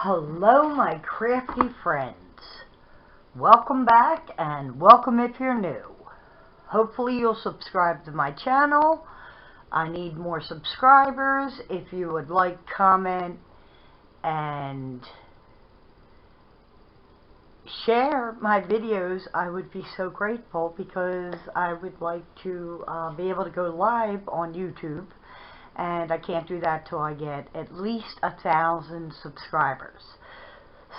Hello, my crafty friends. Welcome back, and welcome if you're new. Hopefully you'll subscribe to my channel. I need more subscribers. If you would like, comment, and share my videos, I would be so grateful, because I would like to be able to go live on YouTube. And I can't do that till I get at least 1,000 subscribers.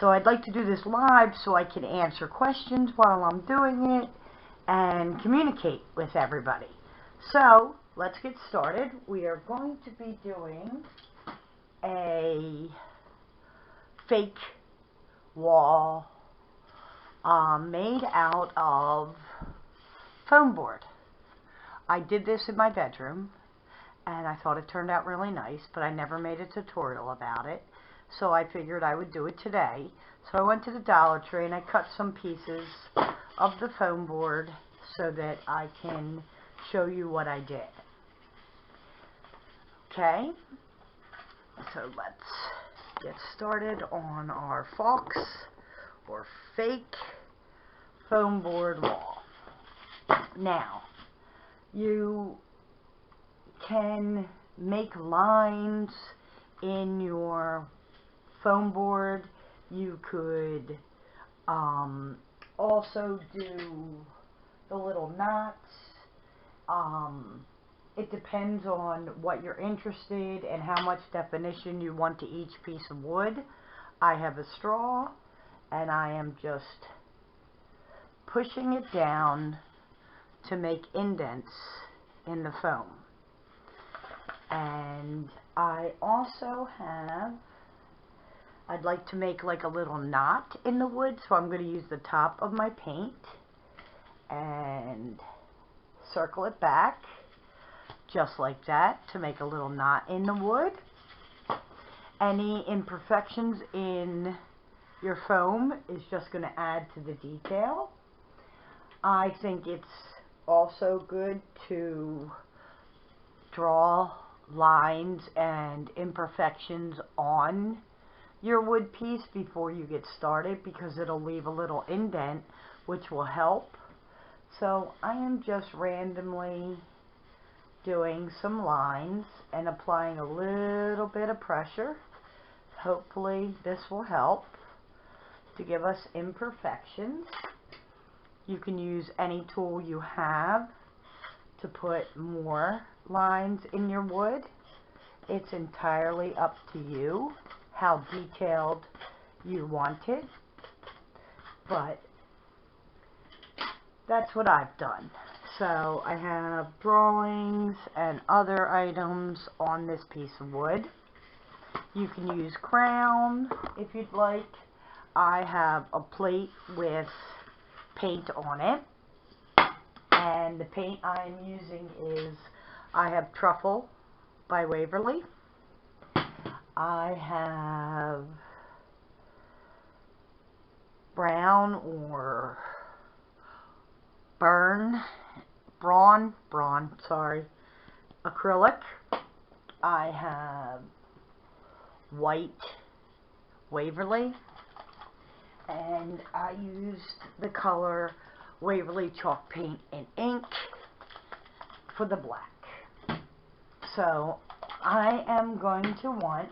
So I'd like to do this live so I can answer questions while I'm doing it and communicate with everybody. So let's get started. We are going to be doing a fake wall made out of foam board. I did this in my bedroom, and I thought it turned out really nice, but I never made a tutorial about it, so I figured I would do it today. So I went to the Dollar Tree and I cut some pieces of the foam board so that I can show you what I did. Okay, so let's get started on our fox or fake foam board wall. Now, you can make lines in your foam board. You could also do the little knots. It depends on what you're interested and how much definition you want to each piece of wood. I have a straw, and I am just pushing it down to make indents in the foam. And I also have, I'd like to make like a little knot in the wood, so I'm going to use the top of my paint and circle it back just like that to make a little knot in the wood. Any imperfections in your foam is just going to add to the detail. I think it's also good to draw lines and imperfections on your wood piece before you get started, because it'll leave a little indent which will help. So I am just randomly doing some lines and applying a little bit of pressure. Hopefully this will help to give us imperfections. You can use any tool you have to put more lines in your wood. It's entirely up to you how detailed you want it, but that's what I've done. So I have drawings and other items on this piece of wood. You can use crayon if you'd like. I have a plate with paint on it, and the paint I'm using is, I have Truffle by Waverly. I have brown or brawn, acrylic. I have white Waverly, and I used the color Waverly chalk paint and ink for the black. So I am going to want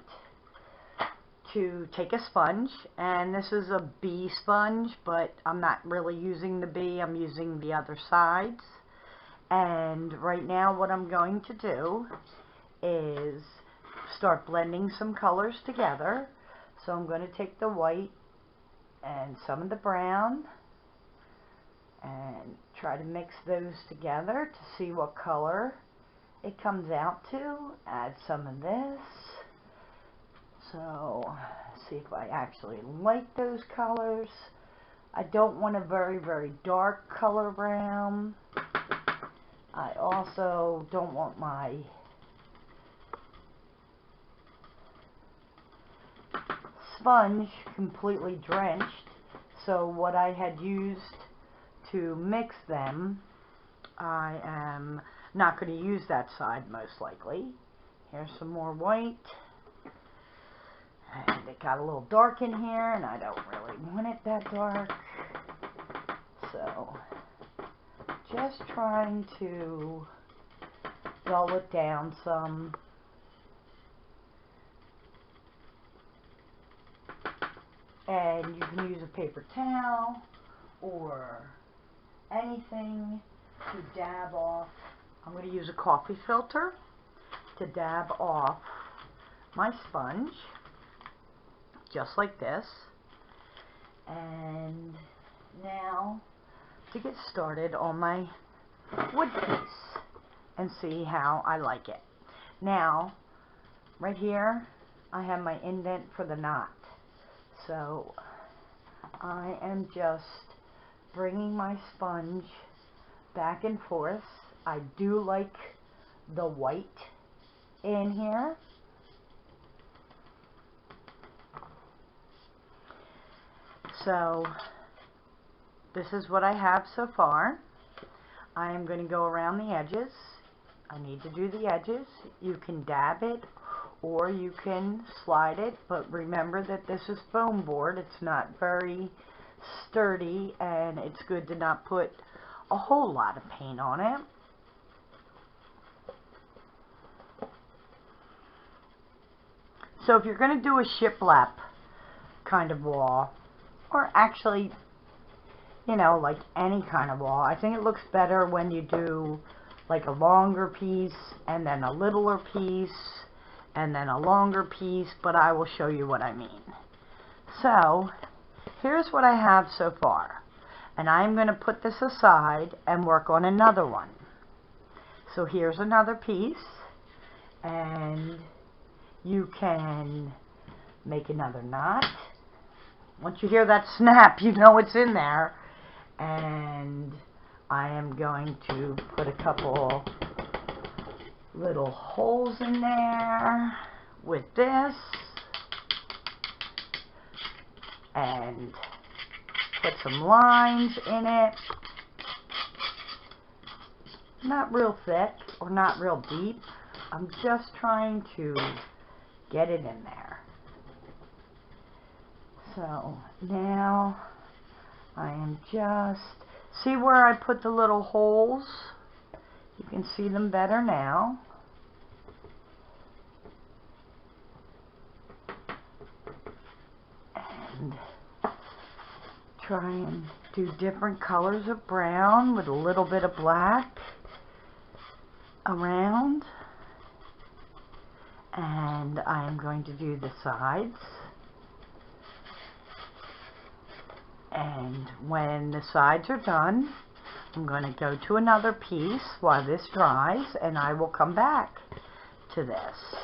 to take a sponge, and this is a B sponge, but I'm not really using the B, I'm using the other sides. And right now what I'm going to do is start blending some colors together. So I'm going to take the white and some of the brown and try to mix those together to see what color it comes out to. Add some of this. So see if I actually like those colors. I don't want a very, very dark color brown. I also don't want my sponge completely drenched. So what I had used to mix them, I am not going to use that side most likely. Here's some more white. And it got a little dark in here, and I don't really want it that dark. So, just trying to dull it down some. And you can use a paper towel or anything to dab off. I'm going to use a coffee filter to dab off my sponge, just like this. And now to get started on my wood piece and see how I like it. Now, right here, I have my indent for the knot. So I am just bringing my sponge back and forth. I do like the white in here. So this is what I have so far. I am going to go around the edges. I need to do the edges. You can dab it or you can slide it, but remember that this is foam board. It's not very sturdy, and it's good to not put a whole lot of paint on it. So if you're going to do a shiplap kind of wall, or actually, you know, like any kind of wall, I think it looks better when you do like a longer piece and then a littler piece and then a longer piece, but I will show you what I mean. So here's what I have so far, and I'm going to put this aside and work on another one. So here's another piece, and you can make another knot. Once you hear that snap, you know it's in there. And I am going to put a couple little holes in there with this, and put some lines in it. Not real thick or not real deep. I'm just trying to get it in there. So now I am just, see where I put the little holes? You can see them better now. And try and do different colors of brown with a little bit of black around. And I'm going to do the sides. And when the sides are done, I'm going to go to another piece while this dries, and I will come back to this.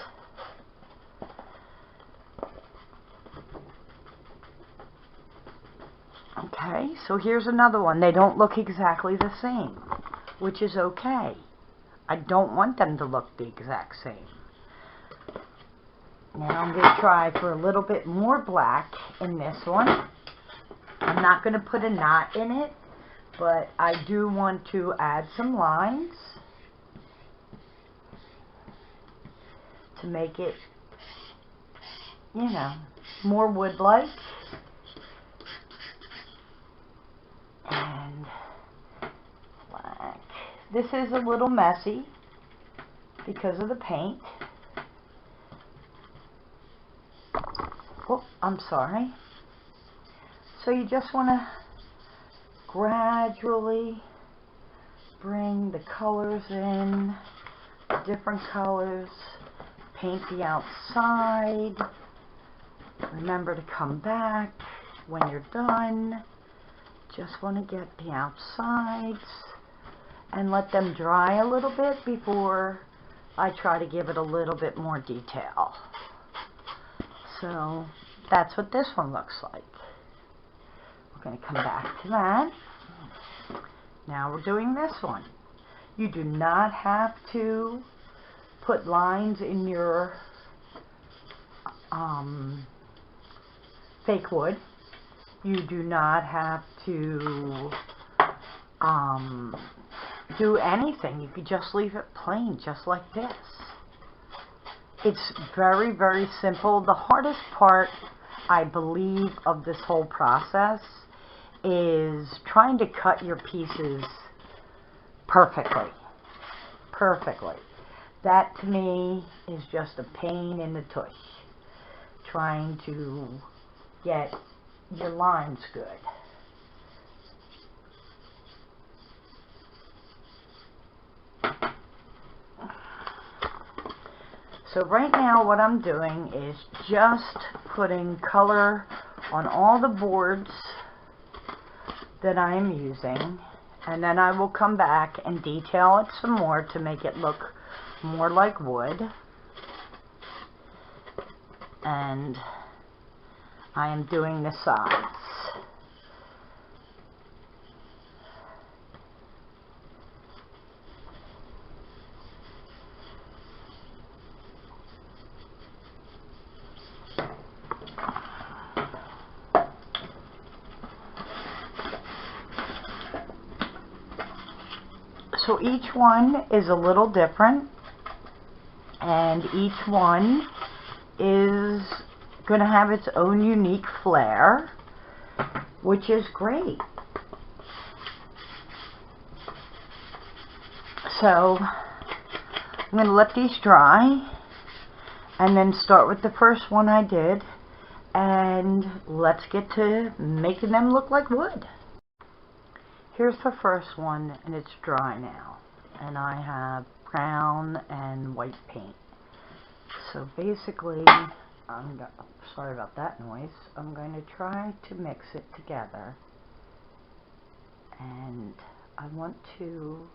Okay, so here's another one. They don't look exactly the same, which is okay. I don't want them to look the exact same. Now I'm going to try for a little bit more black in this one. I'm not going to put a knot in it, but I do want to add some lines to make it, you know, more wood-like. And black. This is a little messy because of the paint. Oh, I'm sorry. So you just want to gradually bring the colors in, different colors, paint the outside. Remember to come back when you're done. Just want to get the outsides and let them dry a little bit before I try to give it a little bit more detail. So that's what this one looks like. We're going to come back to that. Now we're doing this one. You do not have to put lines in your fake wood. You do not have to do anything. You could just leave it plain, just like this. It's very, very simple. The hardest part, I believe, of this whole process is trying to cut your pieces perfectly. Perfectly. That to me is just a pain in the tush. Trying to get your lines good. So right now what I'm doing is just putting color on all the boards that I'm using, and then I will come back and detail it some more to make it look more like wood. And I am doing the sides. So each one is a little different, and each one is going to have its own unique flair, which is great. So I'm going to let these dry and then start with the first one I did, and let's get to making them look like wood. Here's the first one, and it's dry now, and I have brown and white paint. So basically, sorry about that noise, I'm going to try to mix it together, and I want to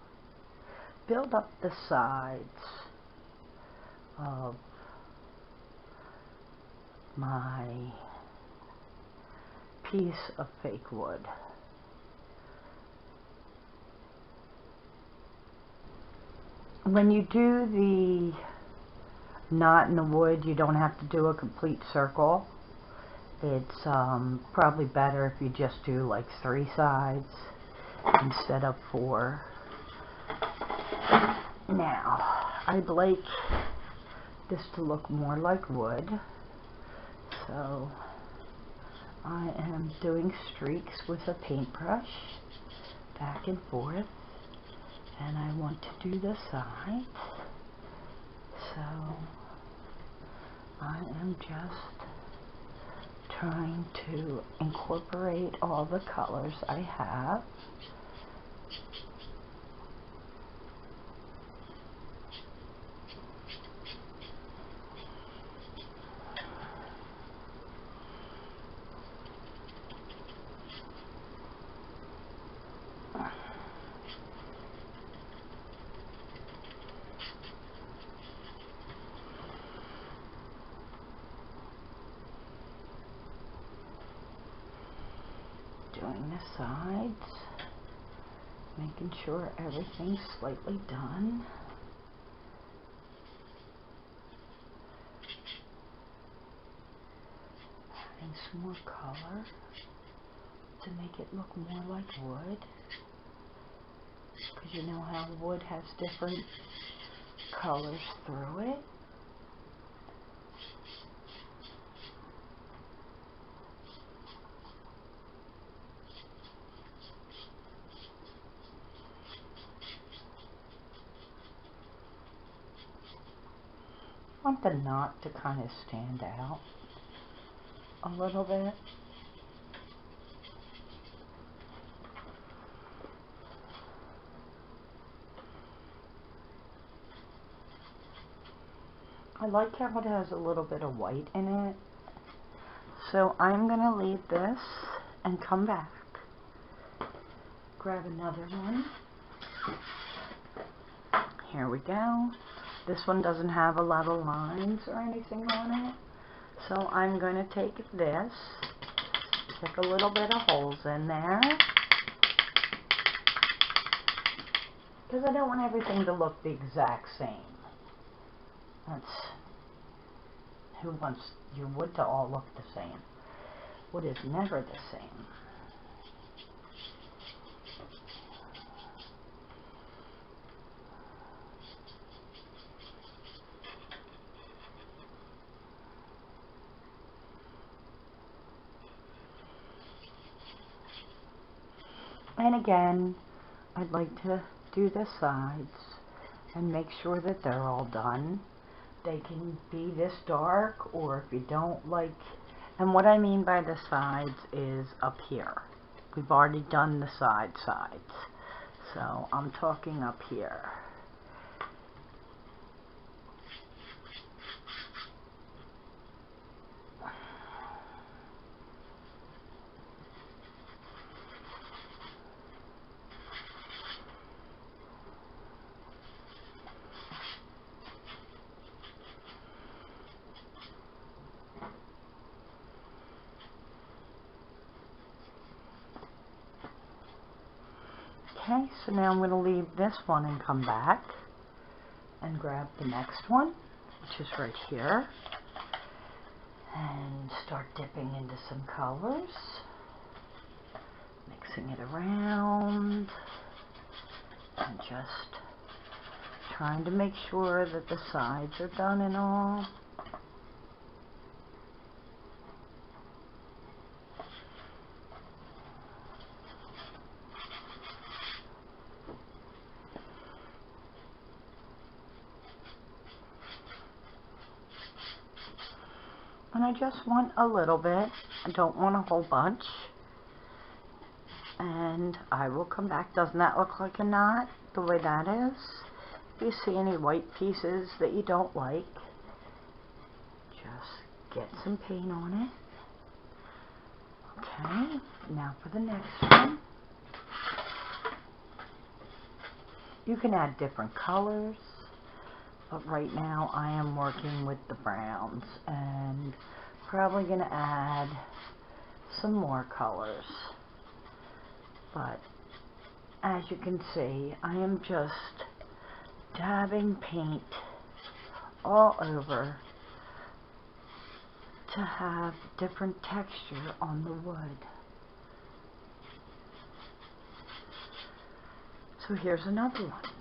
build up the sides of my piece of fake wood. When you do the knot in the wood, you don't have to do a complete circle. It's probably better if you just do like 3 sides instead of 4. Now, I'd like this to look more like wood, so I am doing streaks with a paintbrush back and forth, and I want to do the sides. So I am just trying to incorporate all the colors I have. Doing the sides, making sure everything's slightly done. Adding some more color to make it look more like wood, because you know how wood has different colors through it. I want the knot to kind of stand out a little bit. I like how it has a little bit of white in it. So I'm going to leave this and come back. Grab another one. Here we go. This one doesn't have a lot of lines or anything on it. So I'm going to take this, stick a little bit of holes in there, because I don't want everything to look the exact same. Who wants your wood to all look the same? Wood is never the same. And again, I'd like to do the sides and make sure that they're all done. They can be this dark, or if you don't like, and what I mean by the sides is up here. We've already done the sides, so I'm talking up here. Okay, so now I'm going to leave this one and come back and grab the next one, which is right here, and start dipping into some colors, mixing it around, and just trying to make sure that the sides are done and all. And I just want a little bit. I don't want a whole bunch. And I will come back. Doesn't that look like a knot the way that is? If you see any white pieces that you don't like, just get some paint on it. Okay, now for the next one. You can add different colors, but right now I am working with the browns and probably going to add some more colors. But as you can see, I am just dabbing paint all over to have different texture on the wood. So here's another one.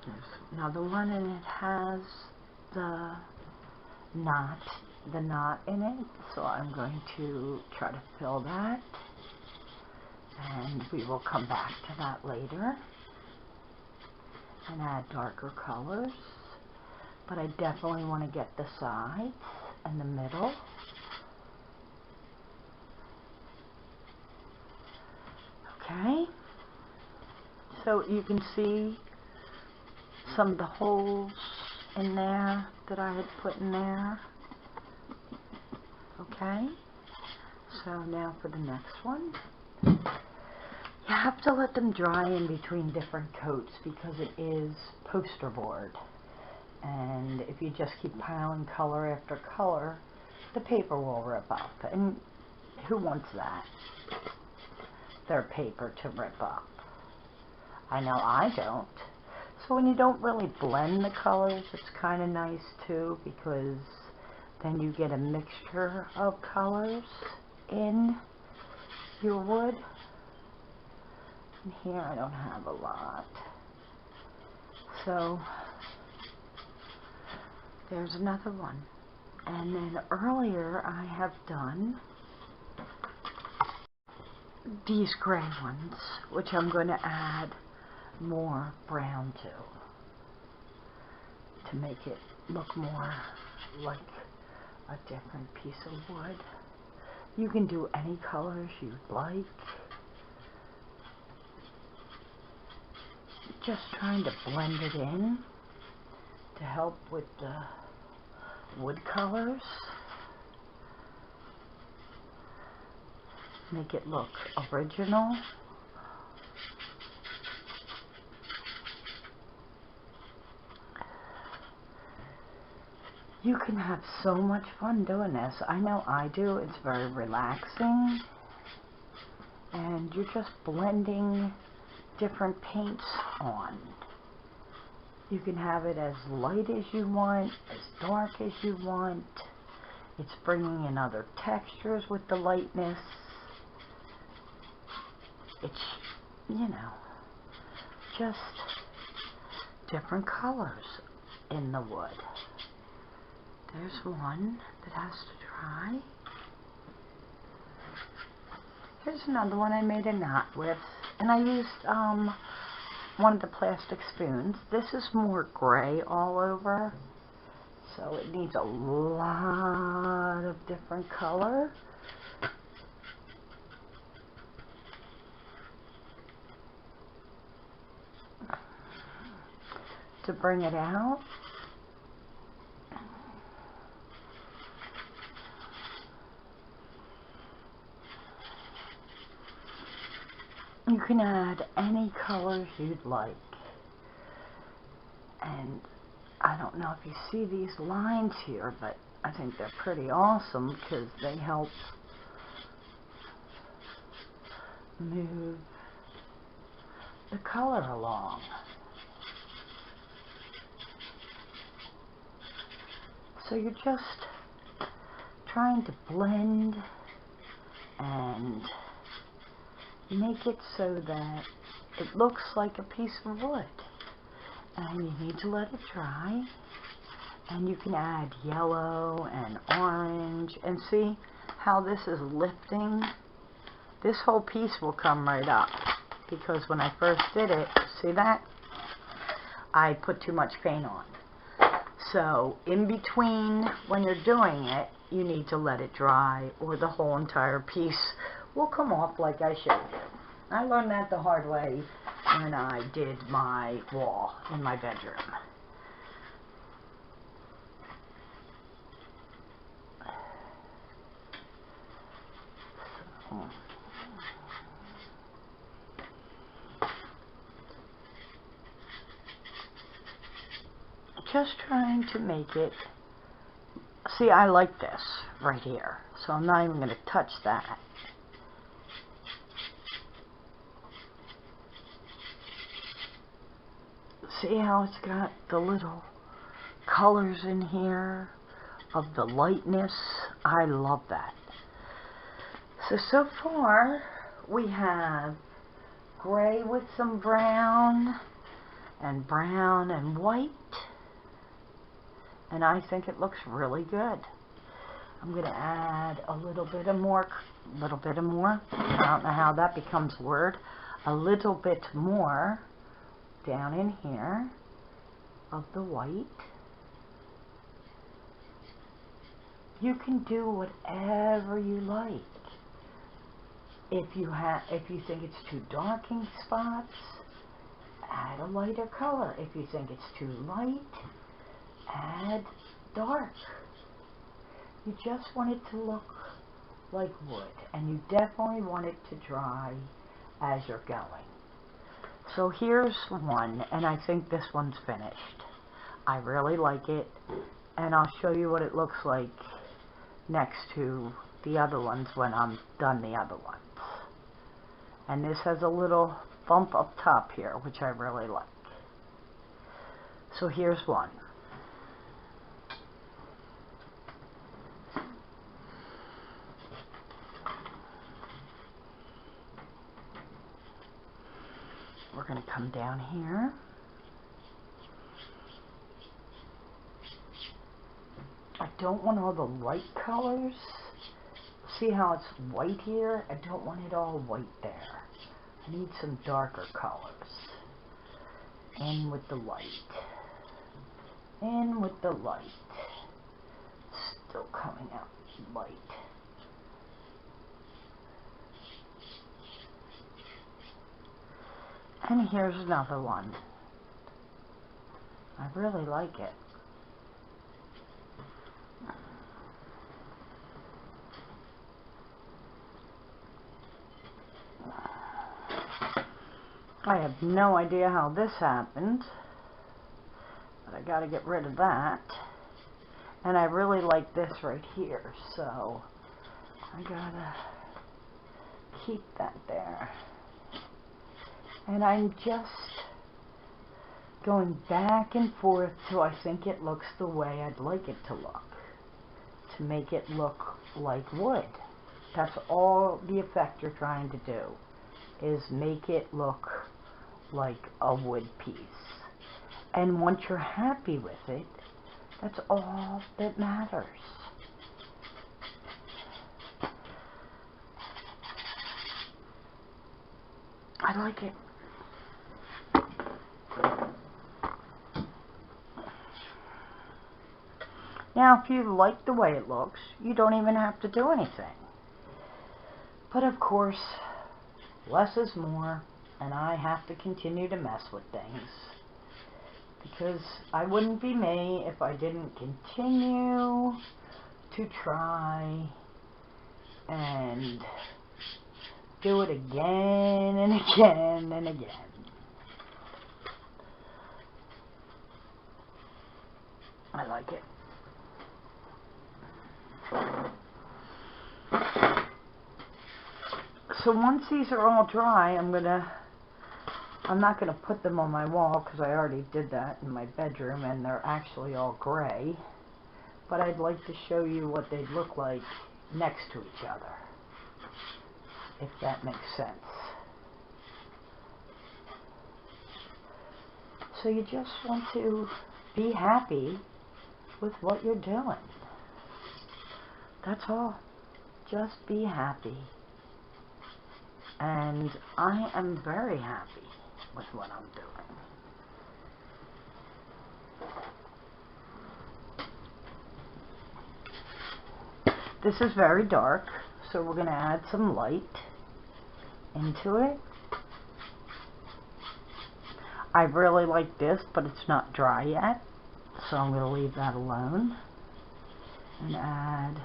There's another one, and it has the knot in it, so I'm going to try to fill that, and we will come back to that later and add darker colors. But I definitely want to get the sides and the middle. Okay, so you can see some of the holes in there that I had put in there. Okay, so now for the next one. You have to let them dry in between different coats because it is posterboard. And if you just keep piling color after color, the paper will rip up. And who wants that? Their paper to rip up. I know I don't. So when you don't really blend the colors, it's kind of nice too, because then you get a mixture of colors in your wood. And here I don't have a lot. So there's another one. And then earlier I have done these gray ones, which I'm going to add more brown to make it look more like a different piece of wood. You can do any colors you'd like. Just trying to blend it in to help with the wood colors. Make it look original. You can have so much fun doing this. I know I do. It's very relaxing. And you're just blending different paints on. You can have it as light as you want, as dark as you want. It's bringing in other textures with the lightness. It's, you know, just different colors in the wood. There's one that has to dry. Here's another one I made a knot with, and I used one of the plastic spoons. This is more gray all over, so it needs a lot of different color. To bring it out. You can add any colors you'd like. And I don't know if you see these lines here, but I think they're pretty awesome because they help move the color along. So you're just trying to blend and make it so that it looks like a piece of wood. And you need to let it dry. And you can add yellow and orange. And see how this is lifting? This whole piece will come right up. Because when I first did it, see that? I put too much paint on. So in between when you're doing it, you need to let it dry or the whole entire piece will come off like I showed you. I learned that the hard way when I did my wall in my bedroom. So, just trying to make it, see, I like this right here, so I'm not even going to touch that. See how it's got the little colors in here of the lightness? I love that. So far we have gray with some brown and white. And I think it looks really good. I'm going to add a little bit more. I don't know how that becomes a word. A little bit more down in here of the white. You can do whatever you like. If you think it's too dark in spots, add a lighter color. If you think it's too light, add dark. You just want it to look like wood, and you definitely want it to dry as you're going. So here's one, and I think this one's finished. I really like it, and I'll show you what it looks like next to the other ones when I'm done the other ones. And this has a little bump up top here, which I really like. So here's one. We're going to come down here. I don't want all the light colors. See how it's white here? I don't want it all white there. I need some darker colors. In with the light. In with the light. Still coming out light. And here's another one. I really like it. I have no idea how this happened, but I gotta get rid of that. And I really like this right here, so I gotta keep that there. And I'm just going back and forth till I think it looks the way I'd like it to look, to make it look like wood. That's all the effect you're trying to do, is make it look like a wood piece. And once you're happy with it, that's all that matters. I like it. Now, if you like the way it looks, you don't even have to do anything. But of course, less is more, and I have to continue to mess with things. Because I wouldn't be me if I didn't continue to try and do it again and again and again. I like it. So once these are all dry, I'm not gonna put them on my wall because I already did that in my bedroom and they're actually all gray. But I'd like to show you what they'd look like next to each other, if that makes sense. So you just want to be happy with what you're doing. That's all. Just be happy. And I am very happy with what I'm doing. This is very dark, so we're going to add some light into it. I really like this, but it's not dry yet, so I'm going to leave that alone and add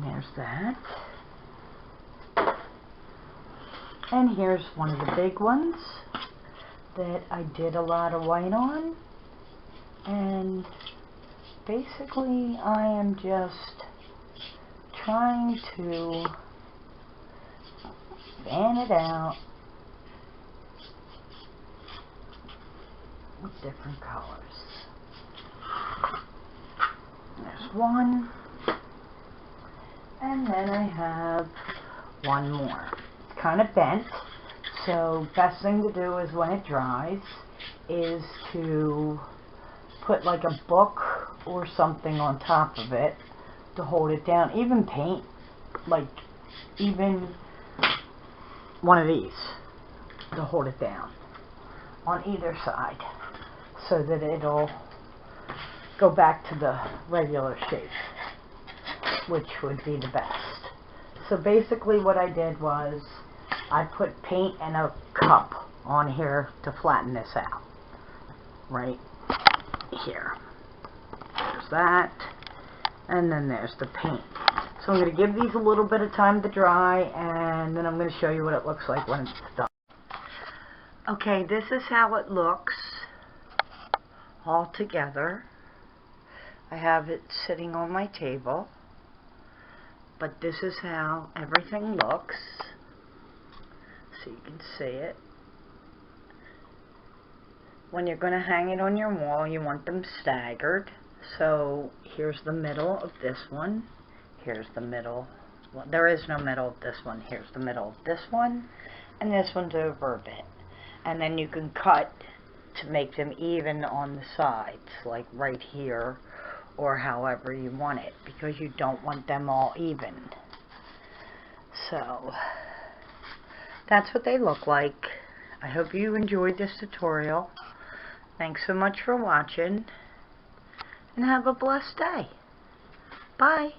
there's that. And here's one of the big ones that I did a lot of white on. And basically I am just trying to fan it out with different colors. There's one. And then I have one more. It's kind of bent, so best thing to do is when it dries is to put like a book or something on top of it to hold it down. Even paint, like even one of these to hold it down on either side so that it'll go back to the regular shape, which would be the best. So basically what I did was I put paint and a cup on here to flatten this out. Right here. There's that. And then there's the paint. So I'm going to give these a little bit of time to dry, and then I'm going to show you what it looks like when it's done. Okay, this is how it looks all together. I have it sitting on my table. But this is how everything looks, so you can see it. When you're going to hang it on your wall, you want them staggered. So here's the middle of this one. Here's the middle. Well, there is no middle of this one. Here's the middle of this one. And this one's over a bit. And then you can cut to make them even on the sides, like right here, or however you want it, because you don't want them all even. So that's what they look like. I hope you enjoyed this tutorial. Thanks so much for watching, and have a blessed day. Bye.